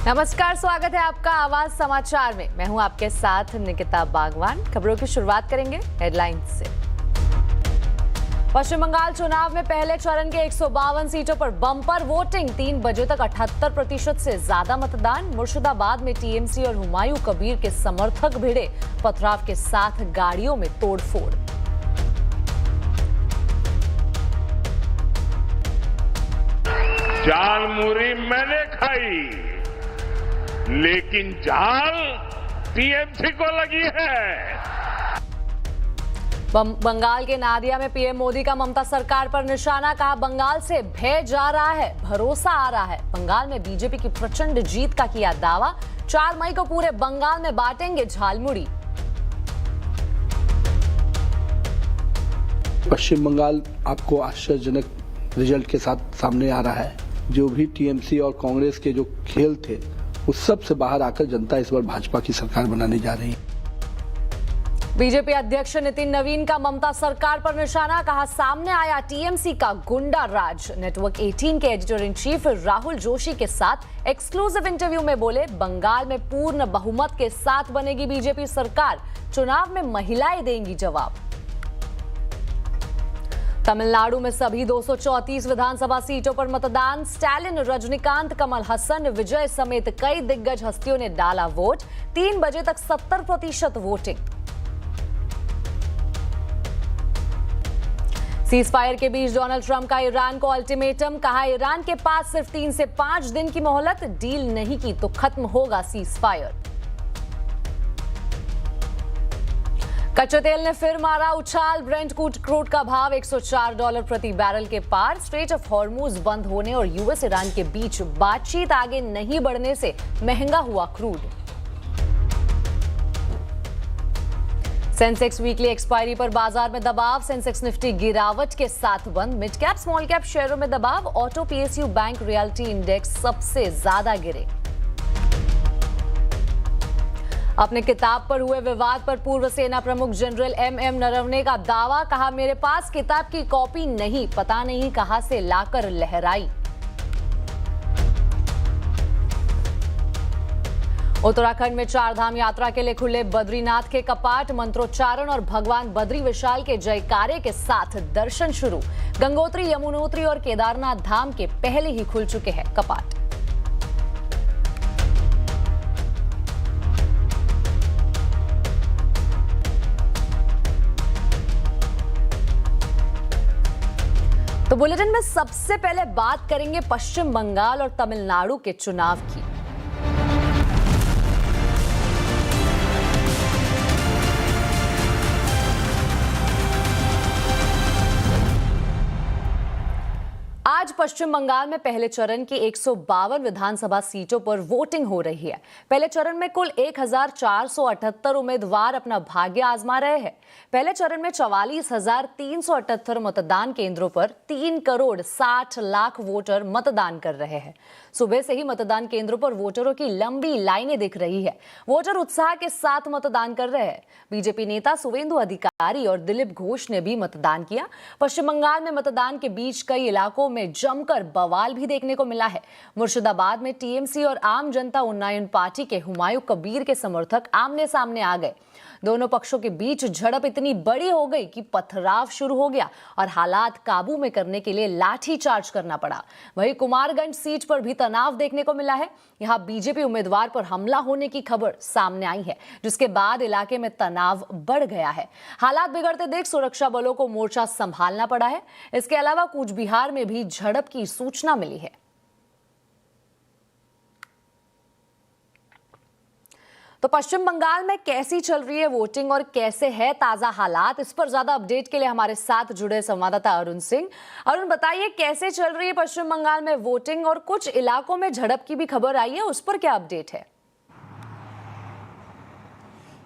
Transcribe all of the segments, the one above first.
नमस्कार, स्वागत है आपका आवाज समाचार में। मैं हूं आपके साथ निकिता बागवान। खबरों की शुरुआत करेंगे हेडलाइंस से। पश्चिम बंगाल चुनाव में पहले चरण के 152 सीटों पर बम्पर वोटिंग। 3 बजे तक 78% से ज्यादा मतदान। मुर्शिदाबाद में टीएमसी और हुमायूं कबीर के समर्थक भिड़े, पथराव के साथ गाड़ियों में तोड़फोड़। झालमुरी मैंने खाई, लेकिन झाल टीएमसी को लगी है। बंगाल के नादिया में पीएम मोदी का ममता सरकार पर निशाना। कहा, बंगाल से भय जा रहा है, भरोसा आ रहा है। बंगाल में बीजेपी की प्रचंड जीत का किया दावा। 4 मई को पूरे बंगाल में बांटेंगे झालमुड़ी। पश्चिम बंगाल आपको आश्चर्यजनक रिजल्ट के साथ सामने आ रहा है। जो भी टीएमसी और कांग्रेस के जो खेल थे, उस सब से बाहर आकर जनता इस बार भाजपा की सरकार बनाने जा रही है। बीजेपी अध्यक्ष नितिन नवीन का ममता सरकार पर निशाना। कहा, सामने आया टीएमसी का गुंडा राज। नेटवर्क 18 के editor in chief Rahul Joshi के साथ एक्सक्लूसिव इंटरव्यू में बोले, बंगाल में पूर्ण बहुमत के साथ बनेगी बीजेपी सरकार। चुनाव में महिलाएं देंगी जवाब। तमिलनाडु में सभी 234 विधानसभा सीटों पर मतदान। स्टालिन, रजनीकांत, कमल हसन, विजय समेत कई दिग्गज हस्तियों ने डाला वोट। 3 बजे तक 70% वोटिंग। सीज फायर के बीच डोनाल्ड ट्रंप का ईरान को अल्टीमेटम। कहा, ईरान के पास सिर्फ 3 से 5 दिन की मोहलत। डील नहीं की तो खत्म होगा सीज फायर। कच्चे तेल ने फिर मारा उछाल। ब्रेंट क्रूड का भाव $104 प्रति बैरल के पार। स्ट्रेट ऑफ हॉर्मूज बंद होने और यूएस ईरान के बीच बातचीत आगे नहीं बढ़ने से महंगा हुआ क्रूड। सेंसेक्स वीकली एक्सपायरी पर बाजार में दबाव। सेंसेक्स निफ्टी गिरावट के साथ बंद। मिड कैप स्मॉल कैप शेयरों में दबाव। Auto, PSU, bank, realty index सबसे ज्यादा गिरे। अपने किताब पर हुए विवाद पर पूर्व सेना प्रमुख जनरल एमएम नरवणे का दावा। कहा, मेरे पास किताब की कॉपी नहीं, पता नहीं कहां से लाकर लहराई। उत्तराखंड में 4 धाम यात्रा के लिए खुले बद्रीनाथ के कपाट। मंत्रोच्चारण और भगवान बद्री विशाल के जयकारे के साथ दर्शन शुरू। गंगोत्री, यमुनोत्री और केदारनाथ धाम के पहले ही खुल चुके हैं कपाट। तो बुलेटिन में सबसे पहले बात करेंगे पश्चिम बंगाल और तमिलनाडु के चुनाव की। आज पश्चिम बंगाल में पहले चरण की 152 विधानसभा सीटों पर वोटिंग हो रही है। पहले चरण में कुल 1478 उम्मीदवार अपना भाग्य आजमा रहे हैं। पहले चरण में 44,378 मतदान केंद्रों पर 3 करोड़ 60 लाख वोटर मतदान कर रहे हैं। सुबह से ही मतदान केंद्रों पर वोटरों की लंबी लाइनें दिख रही है। वोटर उत्साह के साथ मतदान कर रहे हैं। बीजेपी नेता सुवेंदु अधिकारी और दिलीप घोष ने भी मतदान किया। पश्चिम बंगाल में मतदान के बीच कई इलाकों में जमकर बवाल भी देखने को मिला है। मुर्शिदाबाद में टीएमसी और आम जनता उन्नयन पार्टी के हुमायूं कबीर के समर्थक आमने सामने आ गए। दोनों पक्षों के बीच झड़प इतनी बड़ी हो गई कि पथराव शुरू हो गया और हालात काबू में करने के लिए लाठी चार्ज करना पड़ा। वहीं कुमारगंज सीट पर भी तनाव देखने को मिला है। यहां बीजेपी उम्मीदवार पर हमला होने की खबर सामने आई है, जिसके बाद इलाके में तनाव बढ़ गया है। हालात बिगड़ते देख सुरक्षा बलों को मोर्चा संभालना पड़ा है। इसके अलावा कूच बिहार में भी झड़प की सूचना मिली है। तो पश्चिम बंगाल में कैसी चल रही है वोटिंग और कैसे है ताजा हालात, इस पर ज्यादा अपडेट के लिए हमारे साथ जुड़े संवाददाता अरुण सिंह। अरुण, बताइए कैसे चल रही है पश्चिम बंगाल में वोटिंग और कुछ इलाकों में झड़प की भी खबर आई है, उस पर क्या अपडेट है?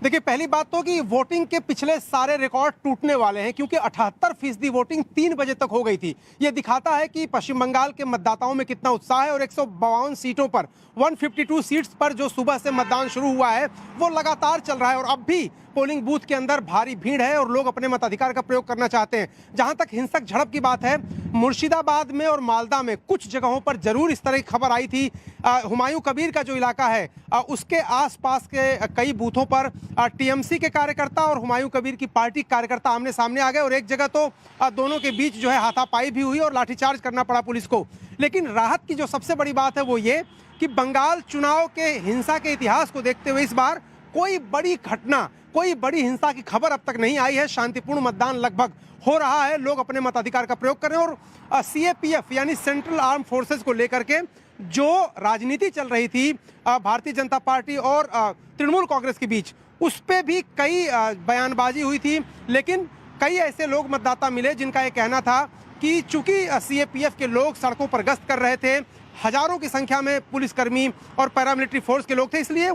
देखिए, पहली बात तो कि वोटिंग के पिछले सारे रिकॉर्ड टूटने वाले हैं, क्योंकि 78% वोटिंग 3 बजे तक हो गई थी। ये दिखाता है कि पश्चिम बंगाल के मतदाताओं में कितना उत्साह है। और 152 सीटों पर 152 सीट्स पर जो सुबह से मतदान शुरू हुआ है वो लगातार चल रहा है और अब भी पोलिंग बूथ के अंदर भारी भीड़ है और लोग अपने मताधिकार का प्रयोग करना चाहते हैं। जहां तक हिंसक झड़प की बात है, मुर्शिदाबाद में और मालदा में कुछ जगहों पर जरूर इस तरह की खबर आई थी। हुमायूं कबीर का जो इलाका है उसके आसपास के कई बूथों पर टीएमसी के कार्यकर्ता और हुमायूं कबीर की पार्टी कार्यकर्ता आमने सामने आ गए और एक जगह तो दोनों के बीच जो है हाथापाई भी हुई और लाठीचार्ज करना पड़ा पुलिस को। लेकिन राहत की जो सबसे बड़ी बात है वो ये कि बंगाल चुनाव के हिंसा के इतिहास को देखते हुए इस बार कोई बड़ी घटना, कोई बड़ी हिंसा की खबर अब तक नहीं आई है। शांतिपूर्ण मतदान लगभग हो रहा है, लोग अपने मताधिकार का प्रयोग कर रहे हैं और सीएपीएफ यानी सेंट्रल आर्म फोर्सेस को लेकर के जो राजनीति चल रही थी भारतीय जनता पार्टी और तृणमूल कांग्रेस के बीच, उस पे भी कई बयानबाजी हुई थी। लेकिन कई ऐसे लोग मतदाता मिले जिनका ये कहना था कि चूंकि सीएपीएफ के लोग सड़कों पर गश्त कर रहे थे, हजारों की संख्या में पुलिसकर्मी और पैरामिलिट्री फोर्स के लोग थे, इसलिए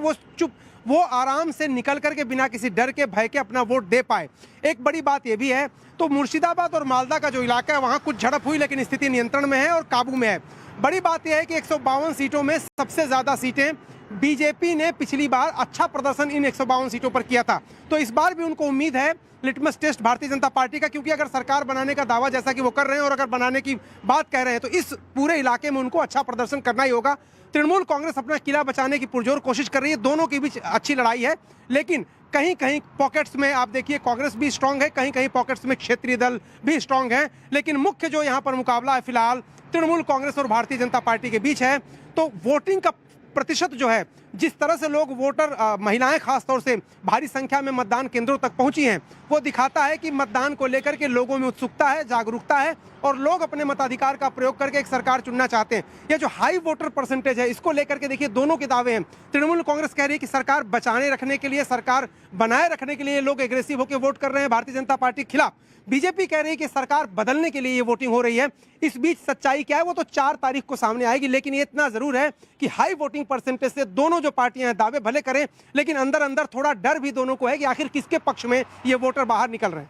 वो आराम से निकल करके बिना किसी डर के भय के अपना वोट दे पाए। एक बड़ी बात यह भी है, तो मुर्शिदाबाद और मालदा का जो इलाका है वहां कुछ झड़प हुई लेकिन स्थिति नियंत्रण में है और काबू में है। बड़ी बात यह है कि 152 सीटों में सबसे ज्यादा सीटें बीजेपी ने पिछली बार अच्छा प्रदर्शन इन 152 सीटों पर किया था, तो इस बार भी उनको उम्मीद है litmus test Bharatiya Janata party का, क्योंकि अगर सरकार बनाने का दावा जैसा कि वो कर रहे हैं और अगर बनाने की बात कह रहे हैं तो इस पूरे इलाके में उनको अच्छा प्रदर्शन करना ही होगा। तृणमूल कांग्रेस अपना किला बचाने की पुरजोर कोशिश कर रही है, दोनों के बीच अच्छी लड़ाई है, लेकिन कहीं कहीं पॉकेट्स में आप देखिए कांग्रेस भी स्ट्रांग है, कहीं कहीं पॉकेट्स में क्षेत्रीय दल भी स्ट्रांग है। लेकिन मुख्य जो यहाँ पर मुकाबला है फिलहाल तृणमूल कांग्रेस और भारतीय जनता पार्टी के बीच है। तो वोटिंग का प्रतिशत जो है, जिस तरह से लोग वोटर महिलाएं खासतौर से भारी संख्या में मतदान केंद्रों तक पहुंची हैं, वो दिखाता है कि मतदान को लेकर के लोगों में उत्सुकता है, जागरूकता है और लोग अपने मताधिकार का प्रयोग करके एक सरकार चुनना चाहते हैं। ये जो हाई वोटर परसेंटेज है, इसको लेकर के देखिए दोनों के दावे हैं। तृणमूल कांग्रेस कह रही है कि सरकार बचाने रखने के लिए, सरकार बनाए रखने के लिए लोग एग्रेसिव होकर वोट कर रहे हैं भारतीय जनता पार्टी के खिलाफ। बीजेपी कह रही है कि सरकार बदलने के लिए ये वोटिंग हो रही है। इस बीच सच्चाई क्या है वो तो 4 तारीख को सामने आएगी, लेकिन ये इतना जरूर है कि हाई वोटिंग परसेंटेज से दोनों जो पार्टियां हैं दावे भले करें, लेकिन अंदर अंदर थोड़ा डर भी दोनों को है कि आखिर किसके पक्ष में ये वोटर बाहर निकल रहे हैं।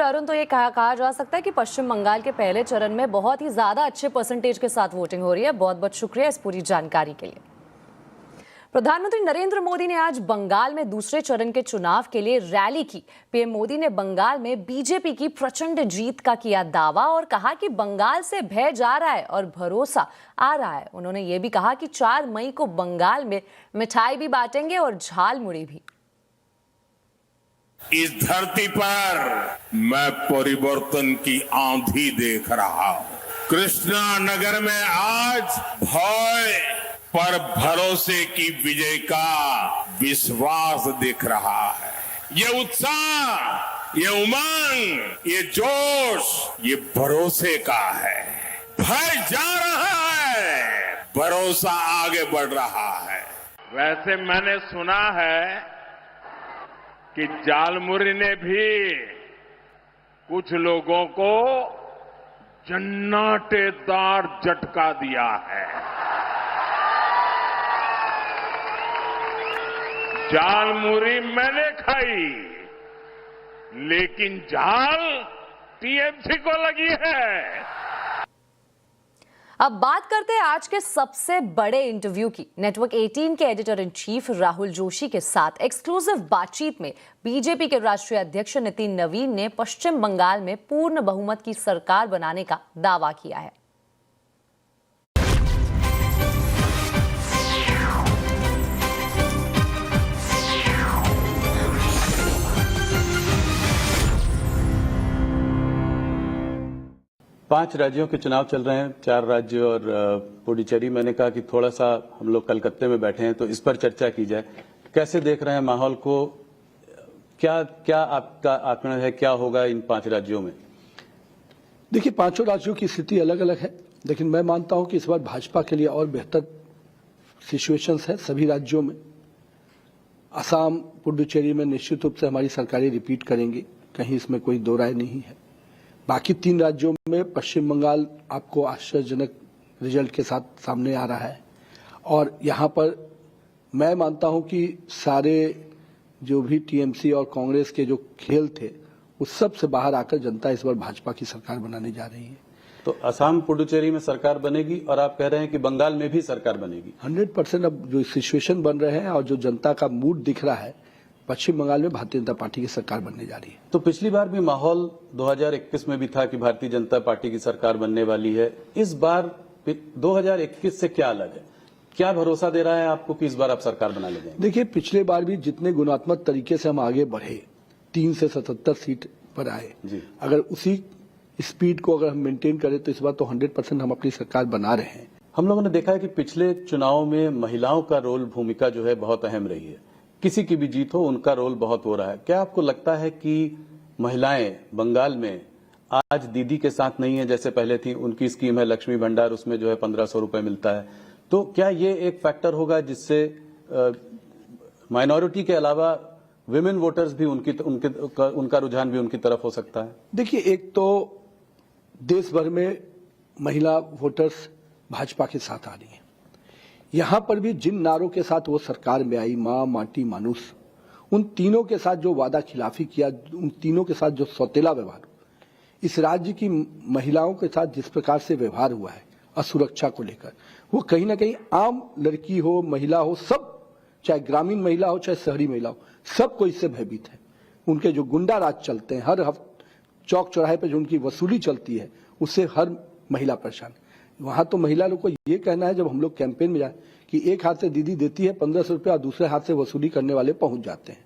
अरुण, तो ये कहा जा सकता है कि पश्चिम बंगाल के पहले चरण में बहुत ही ज्यादा अच्छे परसेंटेज के साथ वोटिंग हो रही है। बहुत बहुत शुक्रिया इस पूरी जानकारी के लिए। प्रधानमंत्री नरेंद्र मोदी ने आज बंगाल में दूसरे चरण के चुनाव के लिए रैली की। पीएम मोदी ने बंगाल में बीजेपी की प्रचंड जीत का किया दावा और कहा कि बंगाल से भय जा रहा है और भरोसा आ रहा है। उन्होंने ये भी कहा कि 4 मई को बंगाल में मिठाई भी बांटेंगे और झालमुड़ी भी। इस धरती पर मैं परिवर्तन की आंधी देख रहा हूं। कृष्णा नगर में आज भय पर भरोसे की विजय का विश्वास दिख रहा है। ये उत्साह, ये उमंग, ये जोश, ये भरोसे का है। भय जा रहा है, भरोसा आगे बढ़ रहा है। वैसे मैंने सुना है कि झालमुड़ी ने भी कुछ लोगों को जन्नाटेदार झटका दिया है। झालमुड़ी मैंने खाई, लेकिन झाल टीएमसी को लगी है। अब बात करते हैं आज के सबसे बड़े इंटरव्यू की। नेटवर्क 18 के editor in chief Rahul Joshi के साथ एक्सक्लूसिव बातचीत में बीजेपी के राष्ट्रीय अध्यक्ष नितिन नवीन ने पश्चिम बंगाल में पूर्ण बहुमत की सरकार बनाने का दावा किया है। पांच राज्यों के चुनाव चल रहे हैं, 4 राज्य और पुडुचेरी। मैंने कहा कि थोड़ा सा हम लोग कलकत्ते में बैठे हैं तो इस पर चर्चा की जाए। कैसे देख रहे हैं माहौल को? क्या आपका आकलन है, क्या होगा इन 5 राज्यों में? देखिए, पांचों राज्यों की स्थिति अलग अलग है, लेकिन मैं मानता हूं कि इस बार भाजपा के लिए और बेहतर सिचुएशंस है सभी राज्यों में। असम, पुडुचेरी में निश्चित रूप से हमारी सरकारें रिपीट करेंगी, कहीं इसमें कोई दो राय नहीं है। बाकी 3 राज्यों में पश्चिम बंगाल आपको आश्चर्यजनक रिजल्ट के साथ सामने आ रहा है और यहां पर मैं मानता हूं कि सारे जो भी टीएमसी और कांग्रेस के जो खेल थे उस सब से बाहर आकर जनता इस बार भाजपा की सरकार बनाने जा रही है। तो असम, पुडुचेरी में सरकार बनेगी और आप कह रहे हैं कि बंगाल में भी सरकार बनेगी। 100% अब जो सिचुएशन बन रहे हैं और जो जनता का मूड दिख रहा है, पश्चिम बंगाल में भारतीय जनता पार्टी की सरकार बनने जा रही है। तो पिछली बार भी माहौल 2021 में भी था कि भारतीय जनता पार्टी की सरकार बनने वाली है। इस बार 2021 से क्या अलग है? क्या भरोसा दे रहा है आपको कि इस बार आप सरकार बना ले जाएंगे? देखिए, पिछले बार भी जितने गुणात्मक तरीके से हम आगे बढ़े, 3 से 77 सीट पर आए, अगर उसी स्पीड को अगर हम मेंटेन करें तो इस बार तो 100% हम अपनी सरकार बना रहे हैं। हम लोगों ने देखा है कि पिछले चुनाव में महिलाओं का रोल, भूमिका जो है बहुत अहम रही है। किसी की भी जीत हो, उनका रोल बहुत हो रहा है। क्या आपको लगता है कि महिलाएं बंगाल में आज दीदी के साथ नहीं है जैसे पहले थी? उनकी स्कीम है लक्ष्मी भंडार, उसमें जो है 1500 रुपए मिलता है। तो क्या ये एक फैक्टर होगा जिससे माइनॉरिटी के अलावा विमेन वोटर्स भी उनका रुझान भी उनकी तरफ हो सकता है? देखिए, एक तो देश भर में महिला वोटर्स भाजपा के साथ आ रही है। यहां पर भी जिन नारों के साथ वो सरकार में आई, मां, माटी, मानुष, उन तीनों के साथ जो वादा खिलाफी किया, उन तीनों के साथ जो सौतेला व्यवहार, इस राज्य की महिलाओं के साथ जिस प्रकार से व्यवहार हुआ है असुरक्षा को लेकर, वो कहीं ना कहीं आम लड़की हो, महिला हो, सब, चाहे ग्रामीण महिला हो चाहे शहरी महिला हो, सबको इससे भयभीत है। उनके जो गुंडा राज चलते हैं, हर हफ्ते चौक चौराहे पर जो उनकी वसूली चलती है, उससे हर महिला परेशान। वहां तो महिला लोग को ये कहना है, जब हम लोग कैंपेन में जाए, कि एक हाथ से दीदी देती है 1500 रुपया और दूसरे हाथ से वसूली करने वाले पहुंच जाते हैं।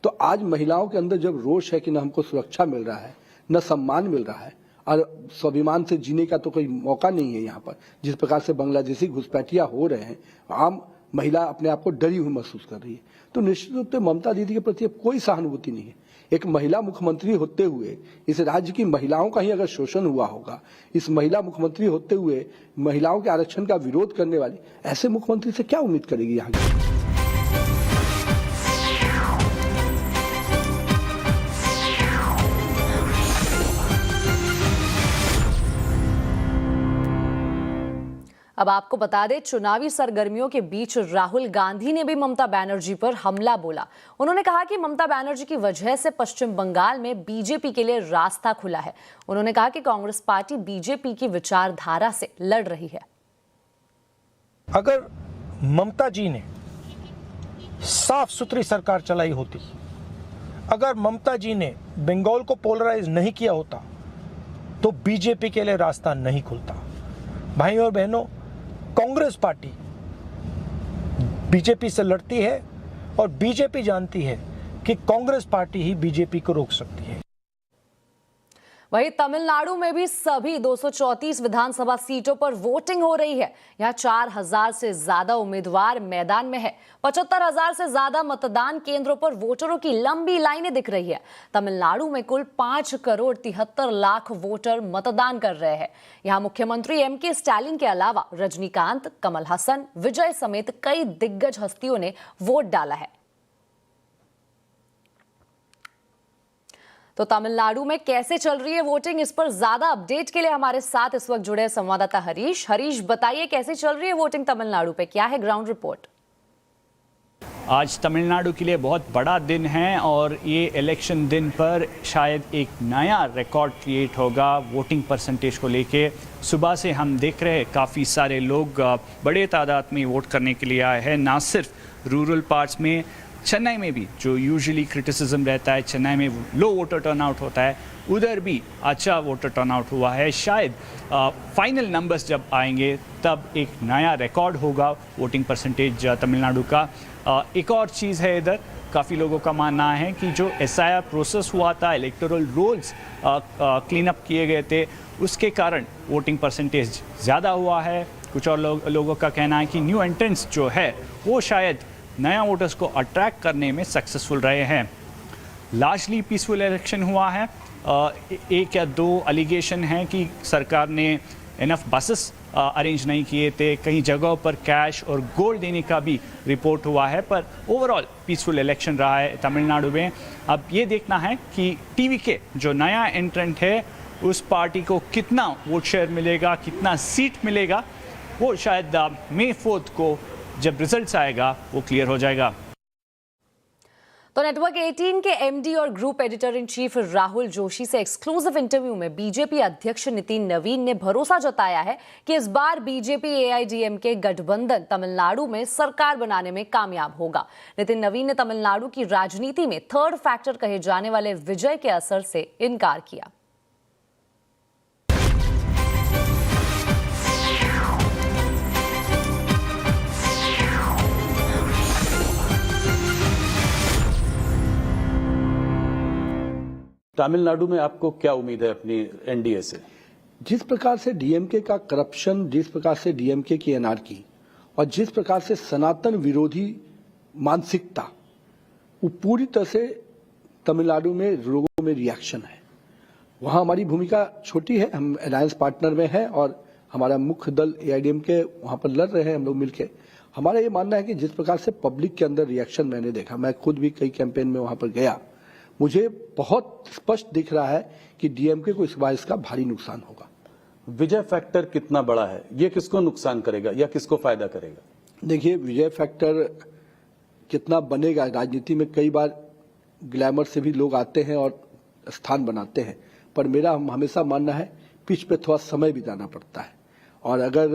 तो आज महिलाओं के अंदर जब रोष है कि न हमको सुरक्षा मिल रहा है, न सम्मान मिल रहा है, और स्वाभिमान से जीने का तो कोई मौका नहीं है यहाँ पर, जिस प्रकार से बांग्लादेशी घुसपैठिया हो रहे हैं, आम महिला अपने आप को डरी हुई महसूस कर रही है। तो निश्चित रूप से ममता दीदी के प्रति अब कोई सहानुभूति नहीं है। एक महिला मुख्यमंत्री होते हुए इस राज्य की महिलाओं का ही अगर शोषण हुआ होगा, इस महिला मुख्यमंत्री होते हुए महिलाओं के आरक्षण का विरोध करने वाली ऐसे मुख्यमंत्री से क्या उम्मीद करेगी यहाँ की? अब आपको बता दें, चुनावी सरगर्मियों के बीच राहुल गांधी ने भी ममता बनर्जी पर हमला बोला। उन्होंने कहा कि ममता बनर्जी की वजह से पश्चिम बंगाल में बीजेपी के लिए रास्ता खुला है। उन्होंने कहा कि कांग्रेस पार्टी बीजेपी की विचारधारा से लड़ रही है। अगर ममता जी ने साफ सुथरी सरकार चलाई होती, अगर ममता जी ने बंगाल को पोलराइज नहीं किया होता, तो बीजेपी के लिए रास्ता नहीं खुलता। भाई और बहनों, कांग्रेस पार्टी बीजेपी से लड़ती है और बीजेपी जानती है कि कांग्रेस पार्टी ही बीजेपी को रोक सकती है। वहीं तमिलनाडु में भी सभी 234 विधानसभा सीटों पर वोटिंग हो रही है। यहाँ 4000 से ज्यादा उम्मीदवार मैदान में है। 75,000 से ज्यादा मतदान केंद्रों पर वोटरों की लंबी लाइनें दिख रही है। तमिलनाडु में कुल 5,73,00,000 वोटर मतदान कर रहे हैं। यहाँ मुख्यमंत्री MK स्टालिन के अलावा रजनीकांत, कमल हसन, विजय समेत कई दिग्गज हस्तियों ने वोट डाला है। तो तमिलनाडु में कैसे चल रही है वोटिंग, इस पर ज्यादा अपडेट के लिए हमारे साथ इस वक्त जुड़े संवाददाता हरीश। हरीश, बताइए कैसे चल रही है वोटिंग तमिलनाडु पे, क्या है ग्राउंड रिपोर्ट? आज तमिलनाडु के लिए बहुत बड़ा दिन है और ये इलेक्शन दिन पर शायद एक नया रिकॉर्ड क्रिएट होगा वोटिंग परसेंटेज को लेके। सुबह से हम देख रहे हैं काफ़ी सारे लोग बड़े तादाद में वोट करने के लिए आए हैं। ना सिर्फ रूरल पार्ट्स में, चेन्नई में भी जो यूजुअली क्रिटिसिज्म रहता है, चेन्नई में लो वोटर टर्नआउट होता है, उधर भी अच्छा वोटर टर्नआउट हुआ है। शायद फाइनल नंबर्स जब आएंगे तब एक नया रिकॉर्ड होगा वोटिंग परसेंटेज तमिलनाडु का। एक और चीज़ है, इधर काफ़ी लोगों का मानना है कि जो SIR प्रोसेस हुआ था, इलेक्टोरल रोल्स क्लीन अप किए गए थे, उसके कारण वोटिंग परसेंटेज ज़्यादा हुआ है। कुछ और लोगों का कहना है कि न्यू एंट्रेंस जो है वो शायद नया वोटर्स को अट्रैक्ट करने में सक्सेसफुल रहे हैं। लार्जली पीसफुल इलेक्शन हुआ है। एक या दो एलिगेशन हैं कि सरकार ने इनफ बसेस अरेंज नहीं किए थे, कई जगहों पर कैश और गोल्ड देने का भी रिपोर्ट हुआ है, पर ओवरऑल पीसफुल इलेक्शन रहा है तमिलनाडु में। अब ये देखना है कि TVK जो नया एंट्रेंट है उस पार्टी को कितना वोट शेयर मिलेगा, कितना सीट मिलेगा, वो शायद May 4 को जब रिजल्ट्स आएगा वो क्लियर हो जाएगा। तो नेटवर्क 18 के एमडी और group editor in chief Rahul Joshi से एक्सक्लूसिव इंटरव्यू में बीजेपी अध्यक्ष नितिन नवीन ने भरोसा जताया है कि इस बार बीजेपी एआईडीएमके गठबंधन तमिलनाडु में सरकार बनाने में कामयाब होगा। नितिन नवीन ने तमिलनाडु की राजनीति में थर्ड फैक्टर कहे जाने वाले विजय के असर से इनकार किया। तमिलनाडु में आपको क्या उम्मीद है अपनी एनडीए से? जिस प्रकार से डीएमके का करप्शन, जिस प्रकार से डीएमके की एनार्की और जिस प्रकार से सनातन विरोधी मानसिकता, वो पूरी तरह से तमिलनाडु में लोगों में रिएक्शन है। वहां हमारी भूमिका छोटी है, हम अलायंस पार्टनर में हैं और हमारा मुख्य दल एआईडीएमके वहां पर लड़ रहे हैं हम लोग मिलकर। हमारा ये मानना है कि जिस प्रकार से पब्लिक के अंदर रिएक्शन मैंने देखा, मैं खुद भी कई कैंपेन में वहां पर गया, मुझे बहुत स्पष्ट दिख रहा है कि डीएमके को इस बार इसका भारी नुकसान होगा। विजय फैक्टर कितना बड़ा है? ये किसको नुकसान करेगा या किसको फायदा करेगा? देखिए, विजय फैक्टर कितना बनेगा, राजनीति में कई बार ग्लैमर से भी लोग आते हैं और स्थान बनाते हैं, पर मेरा हमेशा मानना है पिच पे थोड़ा समय बिताना पड़ता है। और अगर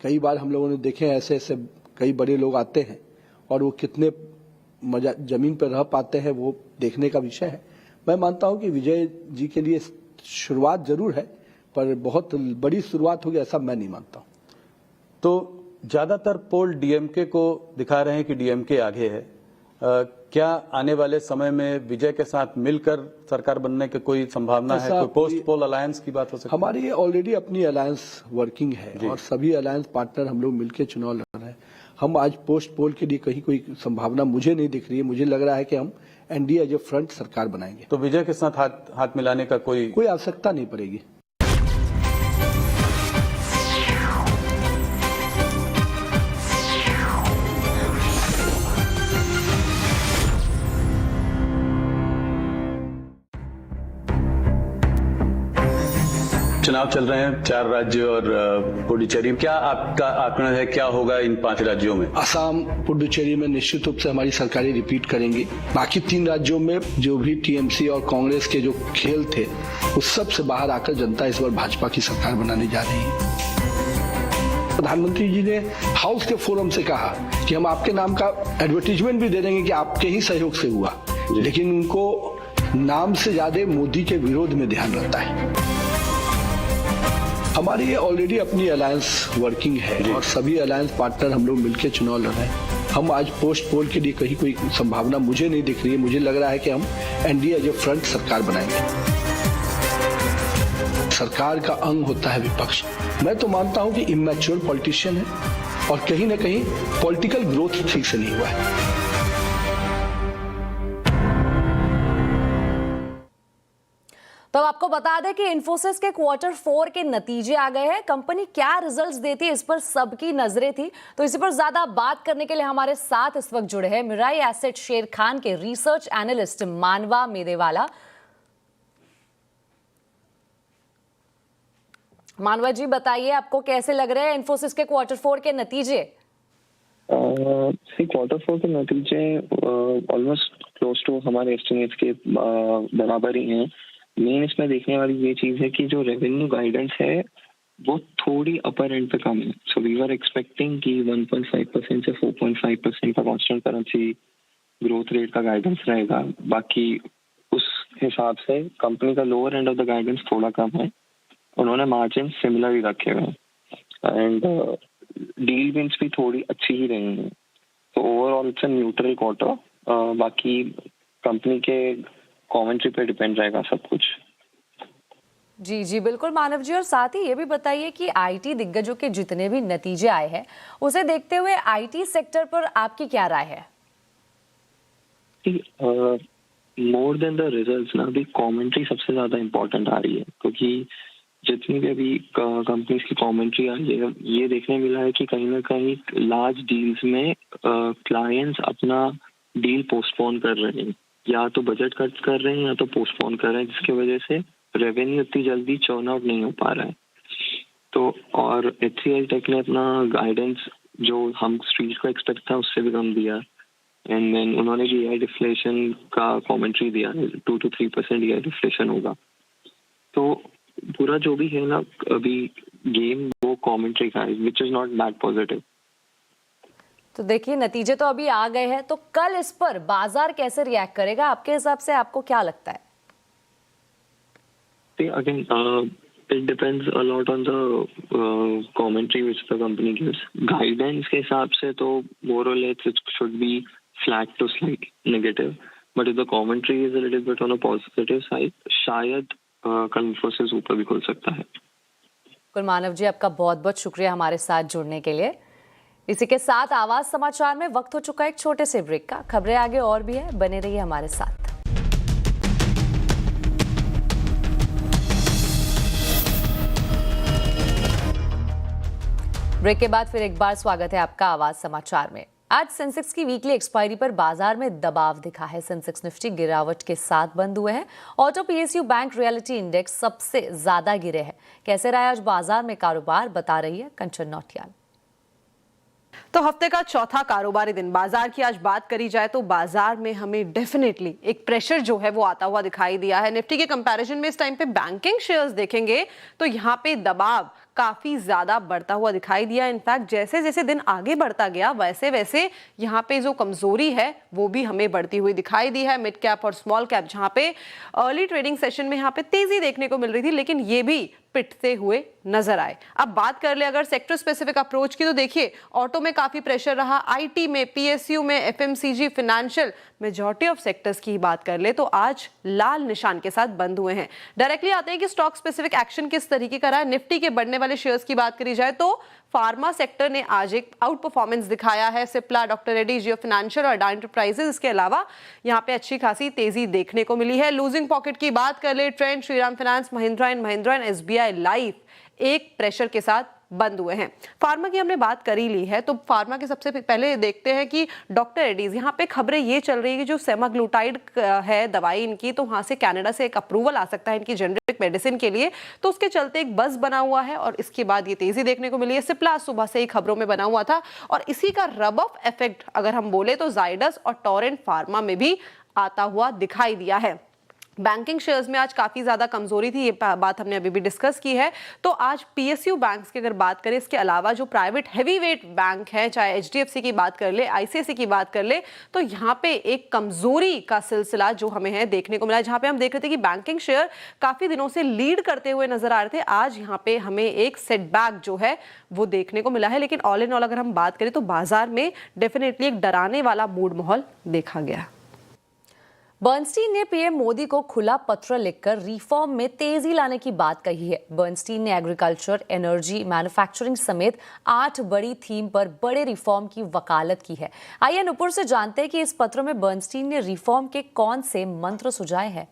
कई बार हम लोगों ने देखे ऐसे ऐसे कई बड़े लोग आते हैं और वो कितने जमीन पर रह पाते हैं, वो देखने का विषय है। मैं मानता हूं कि विजय जी के लिए शुरुआत जरूर है, पर बहुत बड़ी शुरुआत होगी ऐसा मैं नहीं मानता हूं। तो ज्यादातर पोल डीएमके को दिखा रहे हैं कि डीएमके आगे है। क्या आने वाले समय में विजय के साथ मिलकर सरकार बनने की कोई संभावना है? कोई पोस्ट पोल अलायंस की बात हो सकती है? हमारी ऑलरेडी अपनी अलायंस वर्किंग है और सभी अलायंस पार्टनर हम लोग मिलकर चुनाव लड़ रहे हैं। हम आज पोस्ट पोल के लिए कहीं कोई संभावना मुझे नहीं दिख रही है। मुझे लग रहा है कि हम एनडीए एज ए फ्रंट सरकार बनाएंगे। तो विजय के साथ हाथ मिलाने का कोई आवश्यकता नहीं पड़ेगी। चुनाव चल रहे हैं 4 राज्य और पुडुचेरी। क्या आपका आकलन है, क्या होगा इन 5 राज्यों में? असम, पुडुचेरी में निश्चित रूप से हमारी सरकारें रिपीट करेंगी। बाकी 3 राज्यों में जो भी टीएमसी और कांग्रेस के जो खेल थे, उस सब से बाहर आकर जनता इस बार भाजपा की सरकार बनाने जा रही है। प्रधानमंत्री जी ने हाउस के फोरम से कहा कि हम आपके नाम का एडवर्टीजमेंट भी दे देंगे कि आपके ही सहयोग से हुआ, लेकिन उनको नाम से ज्यादा मोदी के विरोध में ध्यान रहता है। हमारी ये ऑलरेडी अपनी अलायंस वर्किंग है और सभी अलायंस पार्टनर हम लोग मिलकर चुनाव लड़ रहे हैं। हम आज पोस्ट पोल के लिए कहीं कोई संभावना मुझे नहीं दिख रही है। मुझे लग रहा है कि हम एनडीए एज ए फ्रंट सरकार बनाएंगे। सरकार का अंग होता है विपक्ष। मैं तो मानता हूं कि इमैच्योर पॉलिटिशियन है और कहीं ना कहीं पॉलिटिकल ग्रोथ ठीक से नहीं हुआ है। तो आपको बता दें कि इन्फोसिस के Q4 के नतीजे आ गए हैं। कंपनी क्या रिजल्ट्स देती है, इस पर सबकी नजरें थी। तो इसी पर ज्यादा बात करने के लिए हमारे साथ इस वक्त जुड़े हैं मिराई एसेट शेर खान के रिसर्च एनालिस्ट मानवा मेदेवाला। मानवा जी, बताइए आपको कैसे लग रहे हैं इन्फोसिस के Q4 के नतीजे? Q4 के नतीजे ऑलमोस्ट क्लोज टू हमारे एस्टिमेट्स के बराबर ही हैं। मेन इसमें देखने वाली ये चीज है कि जो रेवेन्यू गाइडेंस है वो थोड़ी अपर एंड पे कम है। सो वी वर एक्सपेक्टिंग कि 1.5% से 4.5% का कांस्टेंट करेंसी ग्रोथ रेट का गाइडेंस रहेगा। बाकी उस हिसाब से कंपनी का lower end of the guidance थोड़ा कम है। उन्होंने मार्जिन सिमिलर ही रखे हुए हैं एंड डील विंस भी थोड़ी अच्छी ही रही हैं। तो overall it's a neutral quarter. बाकी कंपनी के कमेंट्री पे डिपेंड रहेगा सब कुछ। जी जी बिल्कुल मानव जी, और साथ ही ये भी बताइए कि आईटी दिग्गजों के जितने भी नतीजे आए हैं उसे देखते हुए आईटी सेक्टर पर आपकी क्या राय है? मोर देन द रिजल्ट्स ना, अभी कमेंट्री सबसे ज्यादा इम्पोर्टेंट आ रही है, क्योंकि जितनी भी अभी कंपनीज की कमेंट्री आ रही है ये देखने मिला है कि कहीं ना कहीं लार्ज डील्स में क्लाइंट्स अपना डील पोस्टपोन कर रहे हैं, या तो बजट कट कर रहे हैं या तो पोस्टपोन कर रहे हैं, जिसकी वजह से रेवेन्यू इतनी जल्दी चर्न आउट नहीं हो पा रहा है। तो और HCL टेक ने अपना गाइडेंस जो हम स्ट्रीट को एक्सपेक्ट था उससे भी कम दिया। एंड देन उन्होंने भी एआई डिफ्लेशन का कमेंट्री दिया है, 2 to 3% एआई डिफ्लेशन होगा। तो पूरा जो भी है ना अभी गेम वो कमेंट्री का है, which is not that positive. तो देखिए नतीजे तो अभी आ गए हैं, तो कल इस पर बाजार कैसे रिएक्ट करेगा आपके हिसाब से, आपको क्या लगता है? Again it depends a lot on the commentary which the company gives. Guidance के हिसाब से तो more or less it should be flat to slight negative, but if the commentary is a little bit on a positive side, शायद कल इन्फोसिस ऊपर भी खुल सकता है। कुलमानव जी, आपका बहुत बहुत शुक्रिया हमारे साथ जुड़ने के लिए। इसी के साथ आवाज समाचार में वक्त हो चुका है एक छोटे से ब्रेक का। खबरें आगे और भी है, बने रहिए हमारे साथ। ब्रेक के बाद फिर एक बार स्वागत है आपका आवाज समाचार में। आज सेंसेक्स की वीकली एक्सपायरी पर बाजार में दबाव दिखा है। सेंसेक्स निफ्टी गिरावट के साथ बंद हुए हैं। Auto, PSU, bank, reality index सबसे ज्यादा गिरे हैं। कैसे रहा आज बाजार में कारोबार, बता रही है कंचन नौटियाल। तो हफ्ते का चौथा कारोबारी दिन बाजार की आज बात करी जाए तो बाजार में हमें डेफिनेटली एक प्रेशर जो है वो आता हुआ दिखाई दिया है। निफ्टी के कंपैरिजन में इस टाइम पे बैंकिंग शेयर्स देखेंगे तो यहाँ पे दबाव काफी ज्यादा बढ़ता हुआ दिखाई दिया। इनफैक्ट जैसे जैसे दिन आगे बढ़ता गया वैसे वैसे यहाँ पे जो कमजोरी है वो भी हमें बढ़ती हुई दिखाई दी है। मिड कैप और स्मॉल कैप जहाँ पे अर्ली ट्रेडिंग सेशन में यहाँ पे तेजी देखने को मिल रही थी, लेकिन ये भी पिटते हुए नजर आए। अब बात कर ले अगर सेक्टर स्पेसिफिक अप्रोच की, तो देखिए ऑटो में काफी प्रेशर रहा, आईटी में, पीएसयू में, FMCG, financial, majority of sectors की बात कर ले तो आज लाल निशान के साथ बंद हुए हैं। डायरेक्टली आते हैं कि स्टॉक स्पेसिफिक एक्शन किस तरीके का रहा है। निफ्टी के बढ़ने वाले शेयर्स की बात करी जाए तो फार्मा सेक्टर ने आज एक आउट परफॉर्मेंस दिखाया है। सिप्ला, डॉक्टर रेड्डी, जियो फाइनेंशियल और अडानी एंटरप्राइजेज, इसके अलावा यहाँ पे अच्छी खासी तेजी देखने को मिली है। लूजिंग पॉकेट की बात कर ले, trend, Shriram finance, Mahindra and Mahindra and SBI life एक प्रेशर के साथ बंद हुए हैं। फार्मा की हमने बात करी ली है, तो फार्मा के सबसे पहले देखते हैं कि डॉक्टर रेड्डीज, यहाँ पे खबरें ये चल रही है कि जो सेमाग्लूटाइड है दवाई इनकी, तो वहां से कनाडा से एक अप्रूवल आ सकता है इनकी जेनरिक मेडिसिन के लिए, तो उसके चलते एक बज़ बना हुआ है और इसके बाद ये तेजी देखने को मिली है। सिप्ला सुबह से ही खबरों में बना हुआ था और इसी का रब ऑफ इफेक्ट अगर हम बोले तो जाइडस और टोरेंट फार्मा में भी आता हुआ दिखाई दिया है। बैंकिंग शेयर्स में आज काफी ज्यादा कमजोरी थी, ये बात हमने अभी भी डिस्कस की है। तो आज पीएसयू बैंक्स की अगर बात करें, इसके अलावा जो प्राइवेट हैवीवेट बैंक है, चाहे एचडीएफसी की बात कर ले, आईसीआईसीआई की बात कर ले, तो यहाँ पे एक कमजोरी का सिलसिला जो हमें है देखने को मिला, जहां पे हम देख रहे थे कि बैंकिंग शेयर काफी दिनों से लीड करते हुए नजर आ रहे थे। आज यहाँ पे हमें एक सेटबैक जो है वो देखने को मिला है, लेकिन ऑल इन ऑल अगर हम बात करें तो बाजार में डेफिनेटली एक डराने वाला मूड माहौल देखा गया। बर्नस्टीन ने पीएम मोदी को खुला पत्र लिखकर रिफॉर्म में तेजी लाने की बात कही है। बर्नस्टीन ने एग्रीकल्चर, एनर्जी, मैन्युफैक्चरिंग समेत 8 बड़ी थीम पर बड़े रिफॉर्म की वकालत की है। आइए नुपुर से जानते हैं कि इस पत्र में बर्नस्टीन ने रिफॉर्म के कौन से मंत्र सुझाए हैं।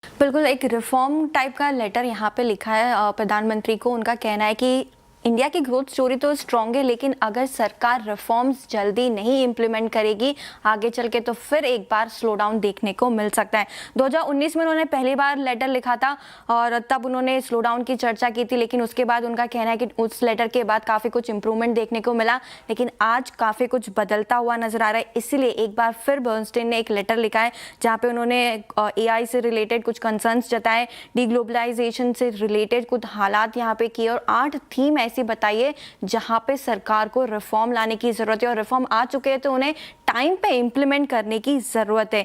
बिल्कुल एक रिफॉर्म टाइप का लेटर यहाँ पे लिखा है प्रधानमंत्री को। उनका कहना है कि इंडिया की ग्रोथ स्टोरी तो स्ट्रॉन्ग है, लेकिन अगर सरकार रिफॉर्म्स जल्दी नहीं इम्प्लीमेंट करेगी आगे चल के तो फिर एक बार स्लो डाउन देखने को मिल सकता है। 2019 में उन्होंने पहली बार लेटर लिखा था और तब उन्होंने स्लो डाउन की चर्चा की थी, लेकिन उसके बाद उनका कहना है कि उस लेटर के बाद काफ़ी कुछ इंप्रूवमेंट देखने को मिला, लेकिन आज काफ़ी कुछ बदलता हुआ नजर आ रहा है। इसीलिए एक बार फिर बर्नस्टीन ने एक लेटर लिखा है जहाँ पे उन्होंने एआई से रिलेटेड कुछ कंसर्न्स जताए, डीग्लोबलाइजेशन से रिलेटेड कुछ हालात यहाँ पे किए और 8 थीम ऐसी बताइए जहां पे सरकार को रिफॉर्म लाने की जरूरत है और रिफॉर्म आ चुके हैं तो उन्हें टाइम पे इंप्लीमेंट करने की जरूरत है,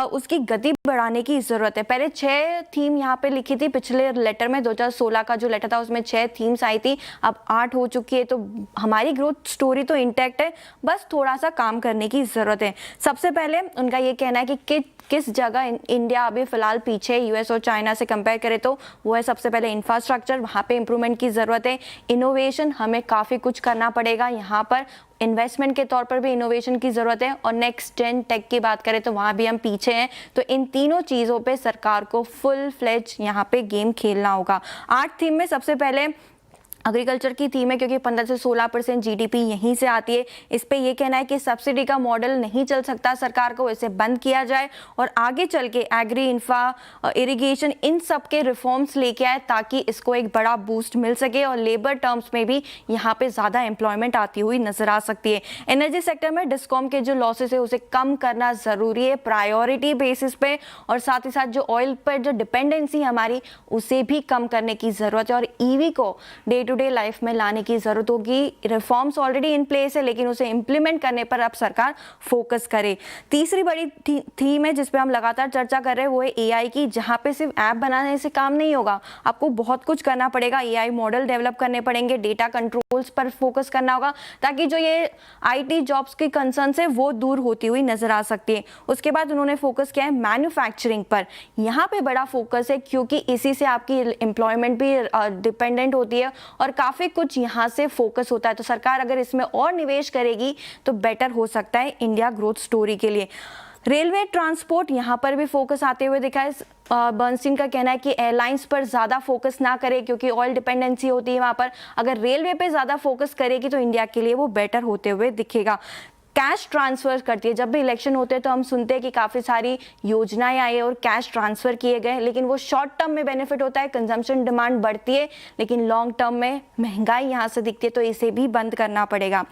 उसकी गति बढ़ाने की जरूरत है। पहले 6 थीम यहाँ पे लिखी थी पिछले लेटर में, 2016 का जो लेटर था उसमें 6 थीम्स आई थी, अब 8 हो चुकी है। तो हमारी ग्रोथ स्टोरी तो इंटैक्ट है, बस थोड़ा सा काम करने की जरूरत है। सबसे पहले उनका ये कहना है कि किस जगह इंडिया अभी फिलहाल पीछे यूएस और चाइना से कंपेयर करे तो वो है सबसे पहले इंफ्रास्ट्रक्चर, वहाँ पे इंप्रूवमेंट की ज़रूरत है। इनोवेशन, हमें काफ़ी कुछ करना पड़ेगा, यहाँ पर इन्वेस्टमेंट के तौर पर भी इनोवेशन की ज़रूरत है। और नेक्स्ट जेन टेक की बात करें तो वहाँ भी हम पीछे हैं। तो इन तीनों चीज़ों पे सरकार को फुल फ्लेज यहाँ पे गेम खेलना होगा। 8 थीम में सबसे पहले एग्रीकल्चर की थीम है क्योंकि 15 से 16% जीडीपी यहीं से आती है। इस पे ये कहना है कि सब्सिडी का मॉडल नहीं चल सकता, सरकार को इसे बंद किया जाए और आगे चल के एग्री, इंफ्रा, इरिगेशन, इन सब के रिफॉर्म्स लेके आए ताकि इसको एक बड़ा बूस्ट मिल सके और लेबर टर्म्स में भी यहाँ पे ज़्यादा एम्प्लॉयमेंट आती हुई नजर आ सकती है। एनर्जी सेक्टर में डिस्कॉम के जो लॉसेस है उसे कम करना ज़रूरी है प्रायोरिटी बेसिस पे, और साथ ही साथ जो ऑयल पर जो डिपेंडेंसी हमारी उसे भी कम करने की ज़रूरत है और ईवी को डे टू डे लाइफ में लाने की ज़रूरत होगी। रिफॉर्म्स ऑलरेडी इन प्लेस है लेकिन उसे इम्प्लीमेंट करने पर अब सरकार फोकस करे। तीसरी बड़ी थीम है जिस पे हम लगातार चर्चा कर रहे हैं वो है एआई की, जहाँ पे सिर्फ ऐप बनाने से काम नहीं होगा, आपको बहुत कुछ करना पड़ेगा। एआई मॉडल डेवलप करने पड़ेंगे, डेटा कंट्रोल्स पर फोकस करना होगा ताकि जो ये आईटी जॉब्स की कंसर्न है वो दूर होती हुई नजर आ सकती है। उसके बाद उन्होंने फोकस किया है मैन्युफैक्चरिंग पर। यहाँ पे बड़ा फोकस है क्योंकि इसी से आपकी एम्प्लॉयमेंट भी डिपेंडेंट होती है और काफ़ी कुछ यहाँ से फोकस होता है। तो सरकार अगर इसमें और निवेश करेगी तो बेटर हो सकता है इंडिया ग्रोथ स्टोरी के लिए। रेलवे ट्रांसपोर्ट यहाँ पर भी फोकस आते हुए दिखा है। बर्नस्टीन का कहना है कि एयरलाइंस पर ज़्यादा फोकस ना करे क्योंकि ऑयल डिपेंडेंसी होती है वहाँ पर। अगर रेलवे पे ज़्यादा फोकस करेगी तो इंडिया के लिए वो बेटर होते हुए दिखेगा। कैश ट्रांसफर करती है, जब भी इलेक्शन होते हैं तो हम सुनते हैं कि काफ़ी सारी योजनाएं आई और कैश ट्रांसफ़र किए गए, लेकिन वो शॉर्ट टर्म में बेनिफिट होता है, कंजम्पशन डिमांड बढ़ती है, लेकिन लॉन्ग टर्म में महंगाई यहाँ से दिखती है, तो इसे भी बंद करना पड़ेगा।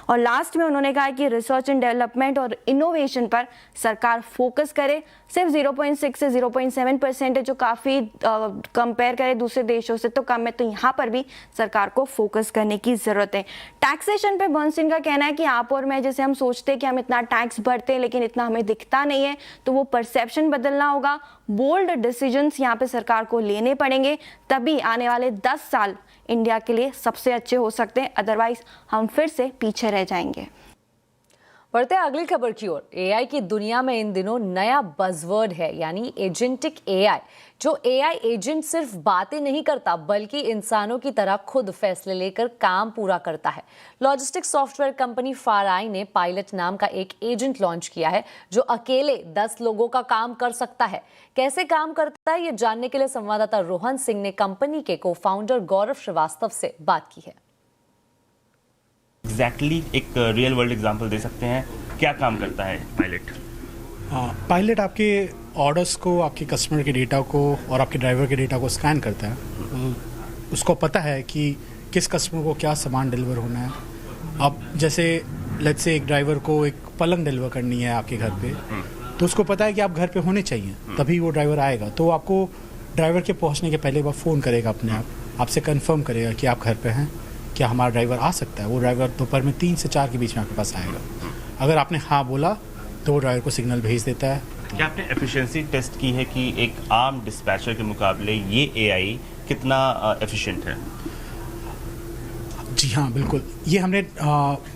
और लास्ट में उन्होंने कहा कि रिसर्च एंड डेवलपमेंट और इनोवेशन पर सरकार फोकस करे। सिर्फ 0.6 से 0.7% है जो काफ़ी कंपेयर करें दूसरे देशों से तो कम है, तो यहाँ पर भी सरकार को फोकस करने की ज़रूरत है। टैक्सेशन पे बर्नस्टीन का कहना है कि आप और मैं जैसे हम सोचते हैं कि हम इतना टैक्स भरते हैं लेकिन इतना हमें दिखता नहीं है, तो वो परसेप्शन बदलना होगा। बोल्ड डिसीजंस यहाँ पे सरकार को लेने पड़ेंगे, तभी आने वाले 10 साल इंडिया के लिए सबसे अच्छे हो सकते हैं, अदरवाइज हम फिर से पीछे रह जाएंगे। बढ़ते हैं अगली खबर की ओर। एआई की दुनिया में इन दिनों नया बज़वर्ड है, यानी एजेंटिक एआई। जो एआई एजेंट सिर्फ बातें नहीं करता बल्कि इंसानों की तरह खुद फैसले लेकर काम पूरा करता है। लॉजिस्टिक्स सॉफ्टवेयर कंपनी फाराई ने पायलट नाम का एक एजेंट लॉन्च किया है जो अकेले 10 लोगों का काम कर सकता है। कैसे काम करता है ये जानने के लिए संवाददाता रोहन सिंह ने कंपनी के को फाउंडर गौरव श्रीवास्तव से बात की है। एग्जैक्टली एक रियल वर्ल्ड एग्जांपल दे सकते हैं, क्या काम करता है पायलट? पायलट आपके ऑर्डर्स को, आपके कस्टमर के डेटा को और आपके ड्राइवर के डेटा को स्कैन करता है। उसको पता है कि किस कस्टमर को क्या सामान डिलीवर होना है। अब जैसे लेट्स से एक ड्राइवर को एक पलंग डिलीवर करनी है आपके घर पे, तो उसको पता है कि आप घर पे होने चाहिए, तभी वो ड्राइवर आएगा। तो आपको ड्राइवर के पहुंचने के पहले वह फ़ोन करेगा अपने आप, आपसे कंफर्म करेगा कि आप घर पे हैं, क्या हमारा ड्राइवर आ सकता है। वो ड्राइवर दोपहर में 3 से 4 के बीच में आपके पास आएगा। अगर आपने हाँ बोला तो वो ड्राइवर को सिग्नल भेज देता है। क्या आपने एफिशिएंसी टेस्ट की है कि एक आम डिस्पैचर के मुकाबले ये एआई कितना एफिशिएंट है? जी हाँ, बिल्कुल। ये हमने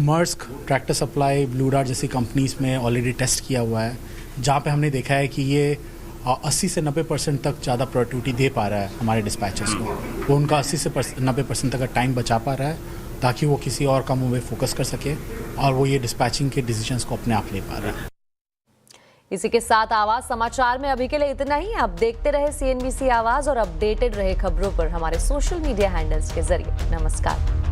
Maersk, tractor supply, blue dart जैसी कंपनीज में ऑलरेडी टेस्ट किया हुआ है, जहाँ पे हमने देखा है कि ये 80 से 90% तक ज़्यादा प्रोडक्टिविटी दे पा रहा है हमारे डिस्पैचर्स को। वो उनका 80 से 90% तक का टाइम बचा पा रहा है ताकि वो किसी और कामों में फोकस कर सके और वो ये डिस्पैचिंग के डिसीजंस को अपने आप ले पा रहा है। इसी के साथ आवाज समाचार में अभी के लिए इतना ही। आप देखते रहे CNBC आवाज और अपडेटेड रहे खबरों पर हमारे सोशल मीडिया हैंडल्स के जरिए। नमस्कार।